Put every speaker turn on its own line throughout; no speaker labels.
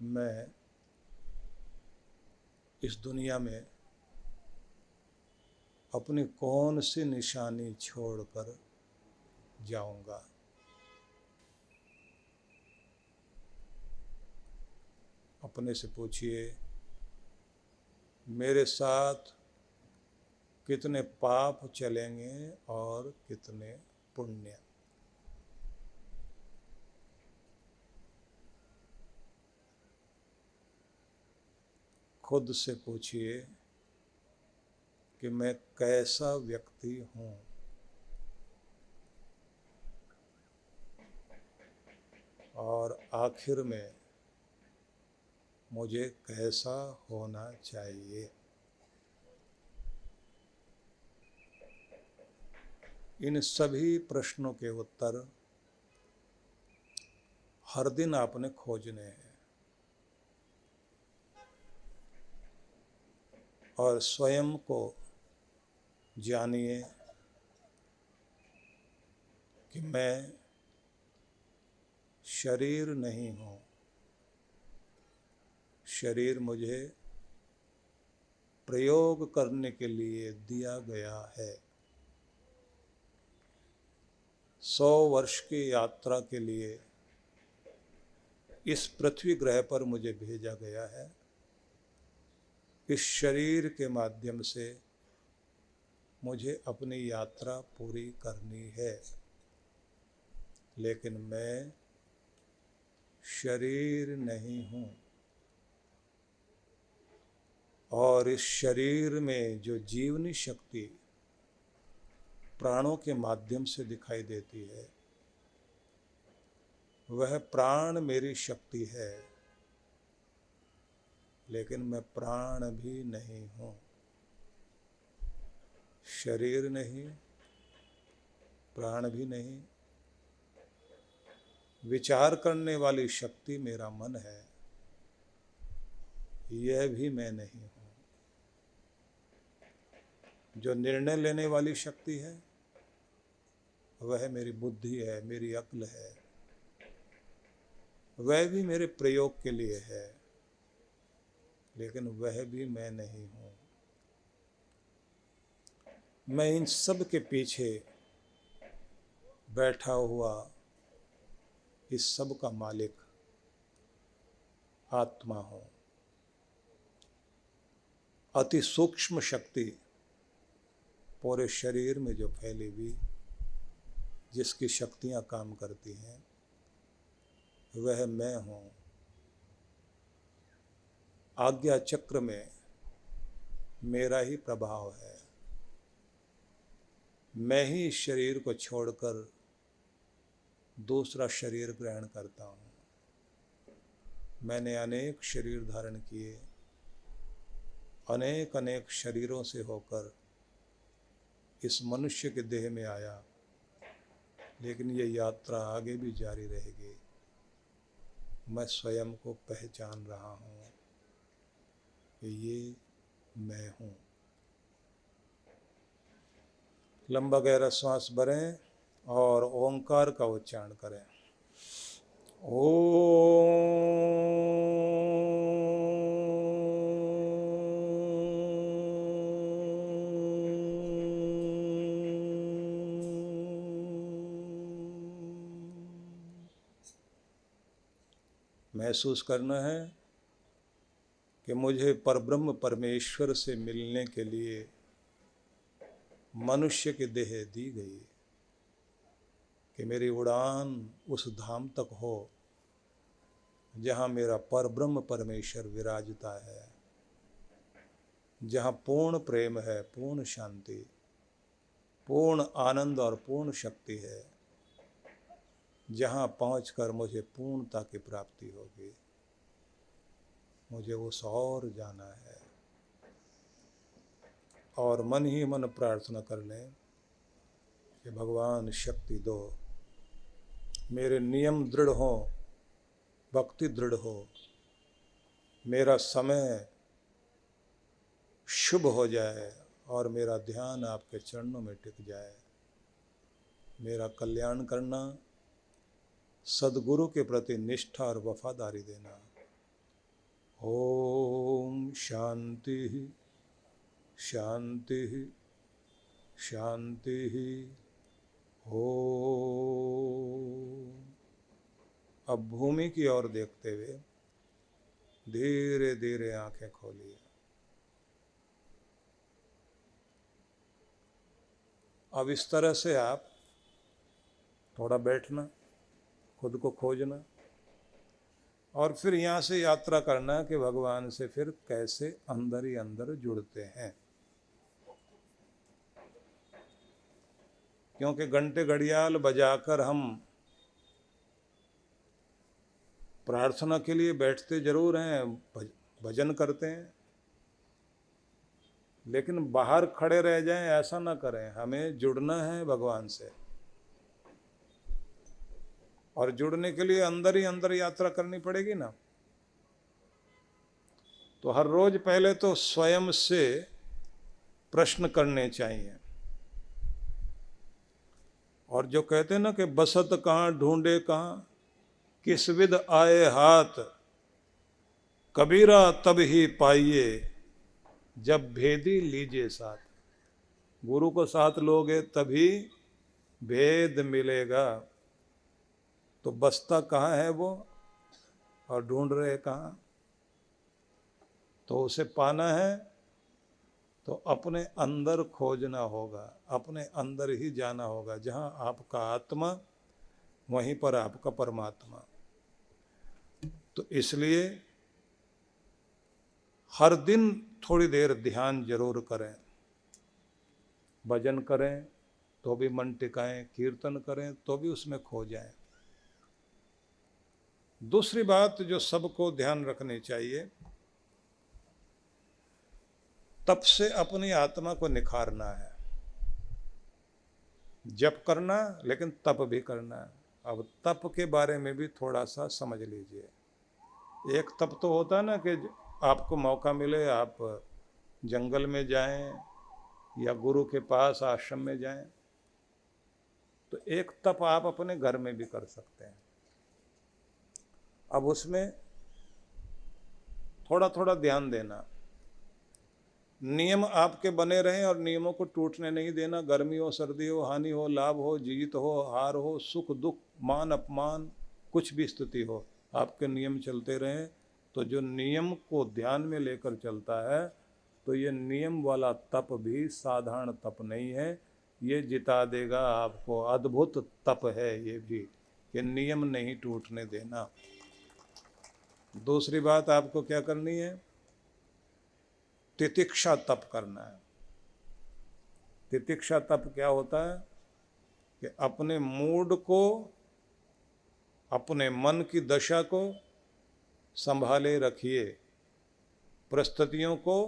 मैं इस दुनिया में अपनी कौन सी निशानी छोड़कर जाऊंगा। अपने से पूछिए, मेरे साथ कितने पाप चलेंगे और कितने पुण्य। खुद से पूछिए कि मैं कैसा व्यक्ति हूँ। और आखिर में मुझे कैसा होना चाहिए। इन सभी प्रश्नों के उत्तर हर दिन आपने खोजने हैं और स्वयं को जानिए कि मैं शरीर नहीं हूँ। शरीर मुझे प्रयोग करने के लिए दिया गया है। 100 वर्ष की यात्रा के लिए इस पृथ्वी ग्रह पर मुझे भेजा गया है। इस शरीर के माध्यम से मुझे अपनी यात्रा पूरी करनी है, लेकिन मैं शरीर नहीं हूँ। और इस शरीर में जो जीवनी शक्ति प्राणों के माध्यम से दिखाई देती है, वह प्राण मेरी शक्ति है, लेकिन मैं प्राण भी नहीं हूँ। शरीर नहीं, प्राण भी नहीं। विचार करने वाली शक्ति मेरा मन है, यह भी मैं नहीं हूँ। जो निर्णय लेने वाली शक्ति है, वह मेरी बुद्धि है, मेरी अक्ल है, वह भी मेरे प्रयोग के लिए है, लेकिन वह भी मैं नहीं हूँ। मैं इन सब के पीछे बैठा हुआ इस सब का मालिक आत्मा हूँ। अति सूक्ष्म शक्ति पूरे शरीर में जो फैली हुई, जिसकी शक्तियाँ काम करती हैं, वह मैं हूँ। आज्ञा चक्र में मेरा ही प्रभाव है। मैं ही इस शरीर को छोड़कर दूसरा शरीर ग्रहण करता हूँ। मैंने अनेक शरीर धारण किए, अनेक अनेक शरीरों से होकर इस मनुष्य के देह में आया, लेकिन ये यात्रा आगे भी जारी रहेगी। मैं स्वयं को पहचान रहा हूँ कि ये मैं हूँ। लंबा गहरा श्वास भरें और ओंकार का उच्चारण करें। महसूस करना है कि मुझे परब्रह्म परमेश्वर से मिलने के लिए मनुष्य की देह दी गई, कि मेरी उड़ान उस धाम तक हो जहाँ मेरा परब्रह्म परमेश्वर विराजता है, जहाँ पूर्ण प्रेम है, पूर्ण शांति, पूर्ण आनंद और पूर्ण शक्ति है, जहाँ पहुंचकर मुझे पूर्णता की प्राप्ति होगी। मुझे उस और जाना है। और मन ही मन प्रार्थना कर लें कि भगवान शक्ति दो, मेरे नियम दृढ़ हो, भक्ति दृढ़ हो, मेरा समय शुभ हो जाए और मेरा ध्यान आपके चरणों में टिक जाए। मेरा कल्याण करना, सद्गुरु के प्रति निष्ठा और वफादारी देना, ओम शांति शांति शांति। ओम। अब भूमि की ओर देखते हुए धीरे धीरे आंखें खोलिए। अब इस तरह से आप थोड़ा बैठना, खुद को खोजना और फिर यहाँ से यात्रा करना कि भगवान से फिर कैसे अंदर ही अंदर जुड़ते हैं। क्योंकि घंटे घड़ियाल बजाकर हम प्रार्थना के लिए बैठते जरूर हैं, भजन करते हैं, लेकिन बाहर खड़े रह जाएं ऐसा ना करें। हमें जुड़ना है भगवान से और जुड़ने के लिए अंदर ही अंदर यात्रा करनी पड़ेगी ना। तो हर रोज पहले तो स्वयं से प्रश्न करने चाहिए। और जो कहते हैं ना कि बसत कहाँ ढूंढे कहाँ, किस विध आए हाथ, कबीरा तब ही पाइए, जब भेदी लीजिए साथ। गुरु को साथ लोगे तभी भेद मिलेगा। तो बसता कहाँ है वो और ढूंढ रहे कहाँ? तो उसे पाना है तो अपने अंदर खोजना होगा, अपने अंदर ही जाना होगा। जहाँ आपका आत्मा वहीं पर आपका परमात्मा। तो इसलिए हर दिन थोड़ी देर ध्यान जरूर करें, भजन करें तो भी मन टिकाएं, कीर्तन करें तो भी उसमें खो जाएं। दूसरी बात जो सबको ध्यान रखनी चाहिए, तप से अपनी आत्मा को निखारना है। जप करना लेकिन तप भी करना है। अब तप के बारे में भी थोड़ा सा समझ लीजिए। एक तप तो होता है ना कि आपको मौका मिले आप जंगल में जाएं या गुरु के पास आश्रम में जाएं, तो एक तप आप अपने घर में भी कर सकते हैं। अब उसमें थोड़ा थोड़ा ध्यान देना, नियम आपके बने रहें और नियमों को टूटने नहीं देना। गर्मी हो, सर्दी हो, हानि हो, लाभ हो, जीत हो, हार हो, सुख दुख, मान अपमान, कुछ भी स्थिति हो, आपके नियम चलते रहें। तो जो नियम को ध्यान में लेकर चलता है, तो ये नियम वाला तप भी साधारण तप नहीं है, ये जिता देगा आपको। अद्भुत तप है ये भी, कि नियम नहीं टूटने देना। दूसरी बात आपको क्या करनी है? तितिक्षा तप करना है। तितिक्षा तप क्या होता है कि अपने मूड को, अपने मन की दशा को संभाले रखिए। परिस्थितियों को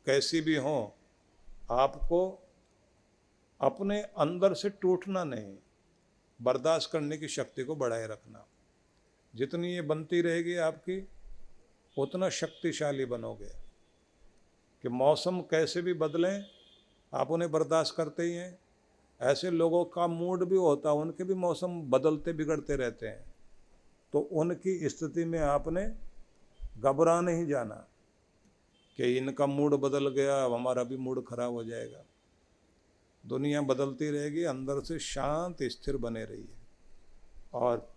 कैसी भी हो, आपको अपने अंदर से टूटना नहीं, बर्दाश्त करने की शक्ति को बढ़ाए रखना। जितनी ये बनती रहेगी आपकी, उतना शक्तिशाली बनोगे। कि मौसम कैसे भी बदलें, आप उन्हें बर्दाश्त करते ही हैं। ऐसे लोगों का मूड भी होता है, उनके भी मौसम बदलते बिगड़ते रहते हैं। तो उनकी स्थिति में आपने घबरा नहीं जाना कि इनका मूड बदल गया, अब हमारा भी मूड खराब हो जाएगा। दुनिया बदलती रहेगी, अंदर से शांत स्थिर बने रहिए। और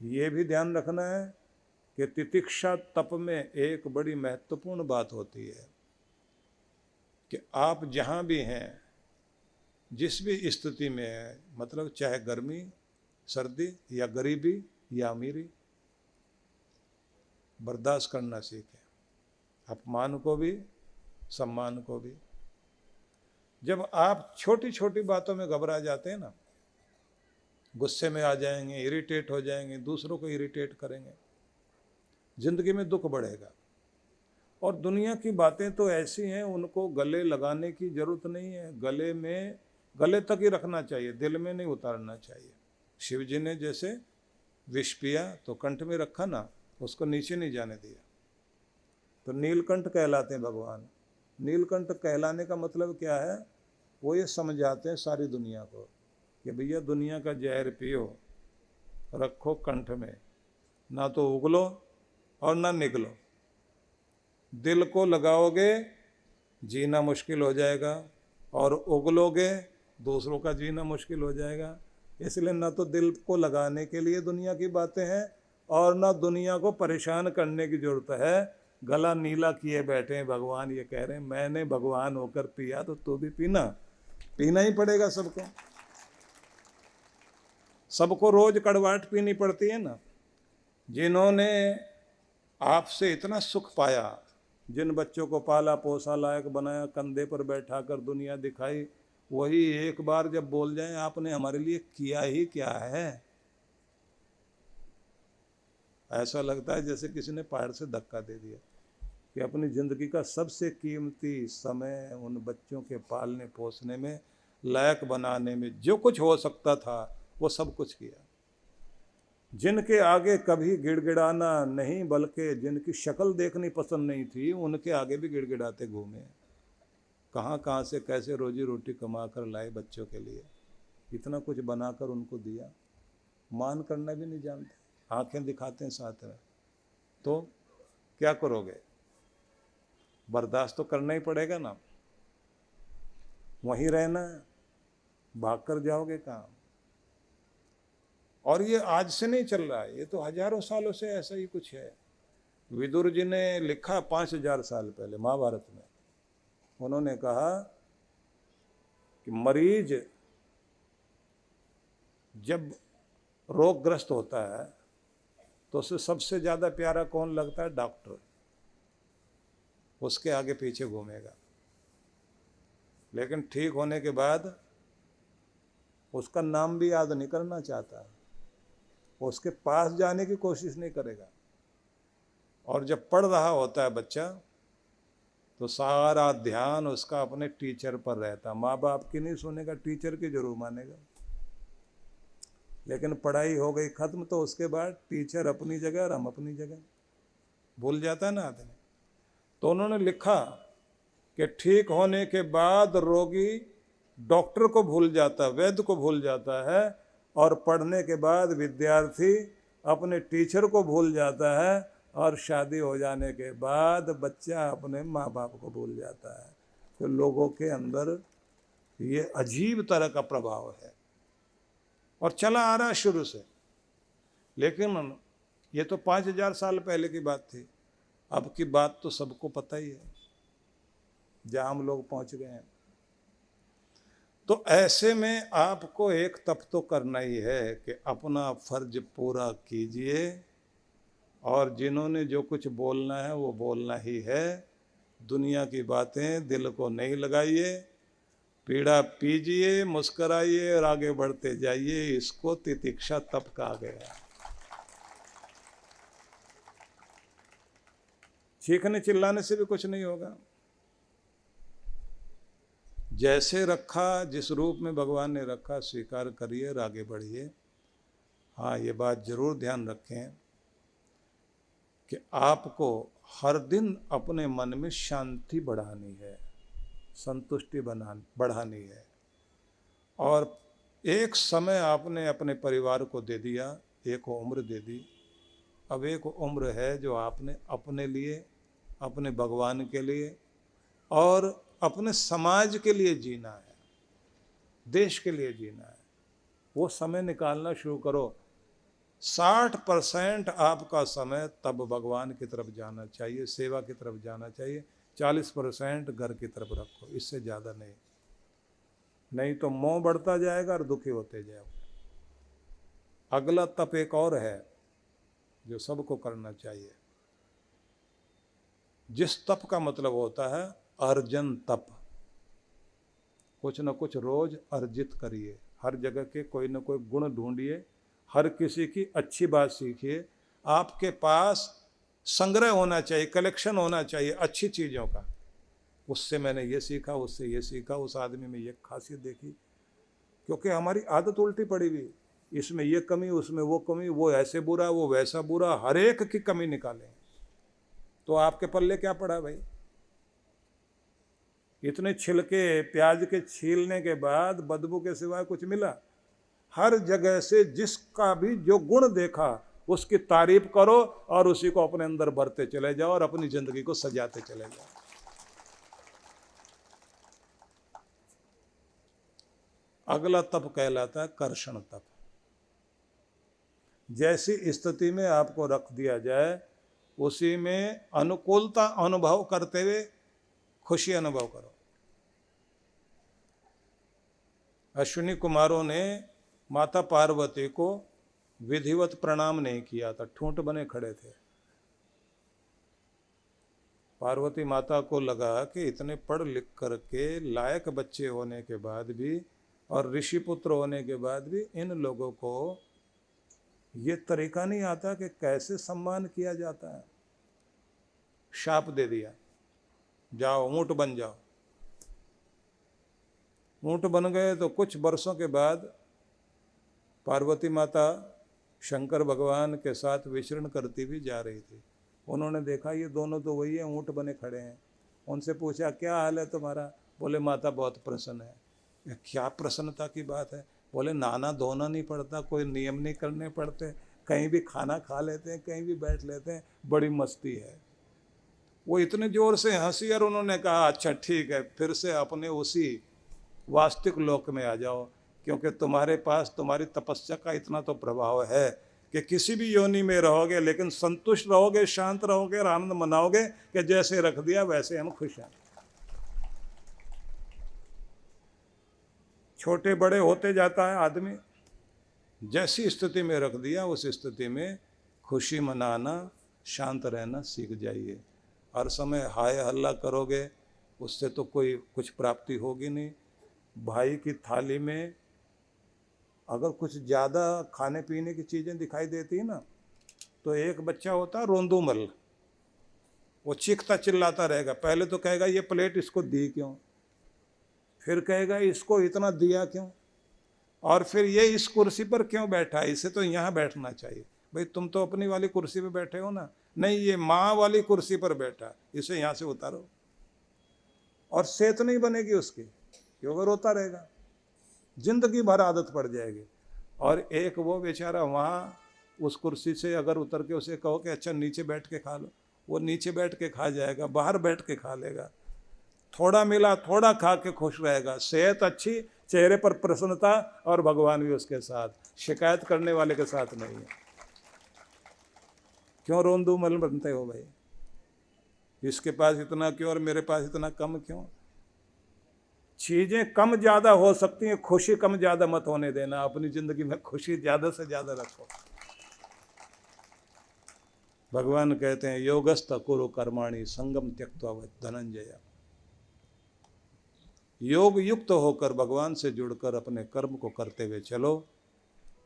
ये भी ध्यान रखना है कि तितिक्षा तप में एक बड़ी महत्वपूर्ण बात होती है कि आप जहाँ भी हैं, जिस भी स्थिति में है, मतलब चाहे गर्मी, सर्दी या गरीबी या अमीरी, बर्दाश्त करना सीखें। अपमान को भी, सम्मान को भी। जब आप छोटी छोटी बातों में घबरा जाते हैं ना, गुस्से में आ जाएंगे, इरिटेट हो जाएंगे, दूसरों को इरिटेट करेंगे, जिंदगी में दुख बढ़ेगा। और दुनिया की बातें तो ऐसी हैं, उनको गले लगाने की जरूरत नहीं है। गले तक ही रखना चाहिए, दिल में नहीं उतारना चाहिए। शिव जी ने जैसे विष पिया तो कंठ में रखा ना, उसको नीचे नहीं जाने दिया। तो नीलकंठ कहलाते हैं भगवान। नीलकंठ कहलाने का मतलब क्या है? वो ये समझाते हैं सारी दुनिया को कि भैया दुनिया का जहर पियो, रखो कंठ में, ना तो उगलो और ना निगलो। दिल को लगाओगे जीना मुश्किल हो जाएगा, और उगलोगे दूसरों का जीना मुश्किल हो जाएगा। इसलिए ना तो दिल को लगाने के लिए दुनिया की बातें हैं और ना दुनिया को परेशान करने की जरूरत है। गला नीला किए बैठे हैं भगवान, ये कह रहे हैं मैंने भगवान होकर पिया तो तू भी पीना, पीना ही पड़ेगा सबको। सबको रोज कड़वाहट पीनी पड़ती है ना। जिन्होंने आपसे इतना सुख पाया, जिन बच्चों को पाला पोसा लायक बनाया, कंधे पर बैठा कर दुनिया दिखाई, वही एक बार जब बोल जाए आपने हमारे लिए किया ही क्या है, ऐसा लगता है जैसे किसी ने पैर से धक्का दे दिया कि अपनी जिंदगी का सबसे कीमती समय उन बच्चों के पालने पोसने में, लायक बनाने में जो कुछ हो सकता था वो सब कुछ किया। जिनके आगे कभी गिड़गिड़ाना नहीं, बल्कि जिनकी शक्ल देखनी पसंद नहीं थी, उनके आगे भी गिड़गिड़ाते घूमे। कहाँ कहाँ से कैसे रोजी रोटी कमा कर लाए बच्चों के लिए, इतना कुछ बनाकर उनको दिया। मान करना भी नहीं जानते, आंखें दिखाते हैं साथ में। तो क्या करोगे, बर्दाश्त तो करना ही पड़ेगा ना। वहीं रहना है, भाग कर जाओगे कहाँ। और ये आज से नहीं चल रहा है, ये तो हजारों सालों से ऐसा ही कुछ है। विदुर जी ने लिखा 5000 साल पहले महाभारत में। उन्होंने कहा कि मरीज जब रोगग्रस्त होता है तो उसे सबसे ज्यादा प्यारा कौन लगता है, डॉक्टर। उसके आगे पीछे घूमेगा, लेकिन ठीक होने के बाद उसका नाम भी याद नहीं करना चाहता, उसके पास जाने की कोशिश नहीं करेगा। और जब पढ़ रहा होता है बच्चा तो सारा ध्यान उसका अपने टीचर पर रहता। माँ बाप की नहीं सुनेगा, टीचर की जरूर मानेगा। लेकिन पढ़ाई हो गई खत्म तो उसके बाद टीचर अपनी जगह और हम अपनी जगह, भूल जाता है ना आदमी। तो उन्होंने लिखा कि ठीक होने के बाद रोगी डॉक्टर को भूल जाता, वैद्य को भूल जाता है, और पढ़ने के बाद विद्यार्थी अपने टीचर को भूल जाता है, और शादी हो जाने के बाद बच्चा अपने माँ बाप को भूल जाता है। तो लोगों के अंदर ये अजीब तरह का प्रभाव है और चला आ रहा है शुरू से। लेकिन ये तो 5000 साल पहले की बात थी, अब की बात तो सबको पता ही है जहाँ हम लोग पहुँच गए हैं। तो ऐसे में आपको एक तप तो करना ही है कि अपना फर्ज पूरा कीजिए, और जिन्होंने जो कुछ बोलना है वो बोलना ही है। दुनिया की बातें दिल को नहीं लगाइए, पीड़ा पीजिए, मुस्कराइए और आगे बढ़ते जाइए। इसको तितिक्षा तप कहा गया। चीखने चिल्लाने से भी कुछ नहीं होगा। जैसे रखा, जिस रूप में भगवान ने रखा, स्वीकार करिए और आगे बढ़िए। हाँ, ये बात जरूर ध्यान रखें कि आपको हर दिन अपने मन में शांति बढ़ानी है, संतुष्टि बढ़ानी है। और एक समय आपने अपने परिवार को दे दिया, एक उम्र दे दी। अब एक उम्र है जो आपने अपने लिए, अपने भगवान के लिए और अपने समाज के लिए जीना है, देश के लिए जीना है। वो समय निकालना शुरू करो। 60% आपका समय तब भगवान की तरफ जाना चाहिए, सेवा की तरफ जाना चाहिए। 40% घर की तरफ रखो, इससे ज़्यादा नहीं। नहीं तो मोह बढ़ता जाएगा और दुखी होते जाएगा। अगला तप एक और है जो सबको करना चाहिए, जिस तप का मतलब होता है अर्जन तप। कुछ न कुछ रोज अर्जित करिए, हर जगह के कोई न कोई गुण ढूंढिए, हर किसी की अच्छी बात सीखिए। आपके पास संग्रह होना चाहिए, कलेक्शन होना चाहिए अच्छी चीज़ों का। उससे मैंने ये सीखा, उससे ये सीखा, उस आदमी में ये खासियत देखी। क्योंकि हमारी आदत उल्टी पड़ी हुई, इसमें ये कमी, उसमें वो कमी, वो ऐसे बुरा, वो वैसा बुरा, हर एक की कमी निकालें तो आपके पल्ले क्या पड़ा भाई। इतने छिलके प्याज के छीलने के बाद बदबू के सिवाय कुछ मिला? हर जगह से जिसका भी जो गुण देखा उसकी तारीफ करो और उसी को अपने अंदर भरते चले जाओ और अपनी जिंदगी को सजाते चले जाओ। अगला तप कहलाता है कर्षण तप। जैसी स्थिति में आपको रख दिया जाए उसी में अनुकूलता अनुभव करते हुए खुशी अनुभव करो। अश्विनी कुमारों ने माता पार्वती को विधिवत प्रणाम नहीं किया था, ठूंठ बने खड़े थे। पार्वती माता को लगा कि इतने पढ़ लिख करके लायक बच्चे होने के बाद भी और ऋषि पुत्र होने के बाद भी इन लोगों को ये तरीका नहीं आता कि कैसे सम्मान किया जाता है। शाप दे दिया, जाओ ऊंट बन जाओ। ऊंट बन गए तो कुछ वर्षों के बाद पार्वती माता शंकर भगवान के साथ विचरण करती हुई जा रही थी। उन्होंने देखा ये दोनों तो वही है, ऊंट बने खड़े हैं। उनसे पूछा क्या हाल है तुम्हारा? बोले माता बहुत प्रसन्न है। ये क्या प्रसन्नता की बात है? बोले नाना धोना नहीं पड़ता, कोई नियम नहीं करने पड़ते, कहीं भी खाना खा लेते हैं, कहीं भी बैठ लेते हैं, बड़ी मस्ती है। वो इतने जोर से हंसी और उन्होंने कहा अच्छा ठीक है, फिर से अपने उसी वास्तविक लोक में आ जाओ, क्योंकि तुम्हारे पास तुम्हारी तपस्या का इतना तो प्रभाव है कि किसी भी योनि में रहोगे लेकिन संतुष्ट रहोगे, शांत रहोगे और आनंद मनाओगे कि जैसे रख दिया वैसे हम खुश हैं। छोटे बड़े होते जाता है आदमी, जैसी स्थिति में रख दिया उस स्थिति में खुशी मनाना, शांत रहना सीख जाइए। हर समय हाय हल्ला करोगे उससे तो कोई कुछ प्राप्ति होगी नहीं। भाई की थाली में अगर कुछ ज़्यादा खाने पीने की चीज़ें दिखाई देती है ना, तो एक बच्चा होता है रोंदूमल, वो चीखता चिल्लाता रहेगा। पहले तो कहेगा ये प्लेट इसको दी क्यों, फिर कहेगा इसको इतना दिया क्यों, और फिर ये इस कुर्सी पर क्यों बैठा है, इसे तो यहाँ बैठना चाहिए। भाई तुम तो अपनी वाली कुर्सी पर बैठे हो ना, नहीं ये माँ वाली कुर्सी पर बैठा, इसे यहाँ से उतारो। और सेहत नहीं बनेगी उसकी, क्योंकि रोता रहेगा, जिंदगी भर आदत पड़ जाएगी। और एक वो बेचारा वहाँ उस कुर्सी से अगर उतर के उसे कहो कि अच्छा नीचे बैठ के खा लो, वो नीचे बैठ के खा जाएगा, बाहर बैठ के खा लेगा। थोड़ा मिला थोड़ा खा के खुश रहेगा, सेहत अच्छी, चेहरे पर प्रसन्नता, और भगवान भी उसके साथ, शिकायत करने वाले के साथ नहीं है। क्यों रोंदूमल बनते हो भाई? इसके पास इतना क्यों और मेरे पास इतना कम क्यों? चीजें कम ज्यादा हो सकती हैं, खुशी कम ज्यादा मत होने देना। अपनी जिंदगी में खुशी ज्यादा से ज्यादा रखो। भगवान कहते हैं योगस्थ कुरु कर्माणि संगम त्यक्त्वा धनंजय। योग युक्त होकर भगवान से जुड़कर अपने कर्म को करते हुए चलो,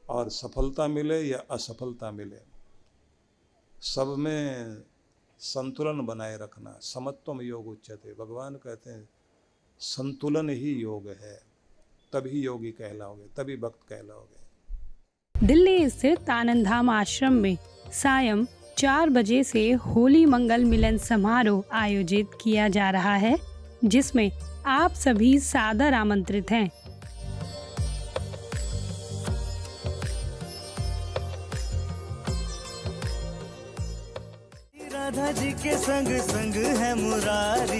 और सफलता मिले या असफलता मिले, सब में संतुलन बनाए रखना। समत्वम योग उच्यते। भगवान कहते हैं संतुलन ही योग है, तभी योगी कहलाओगे, तभी भक्त कहलाओगे।
दिल्ली स्थित आनंद धाम आश्रम में सायं 4 बजे से होली मंगल मिलन समारोह आयोजित किया जा रहा है, जिसमें आप सभी सादर आमंत्रित हैं।
राधा जी के संग संग है मुरारी।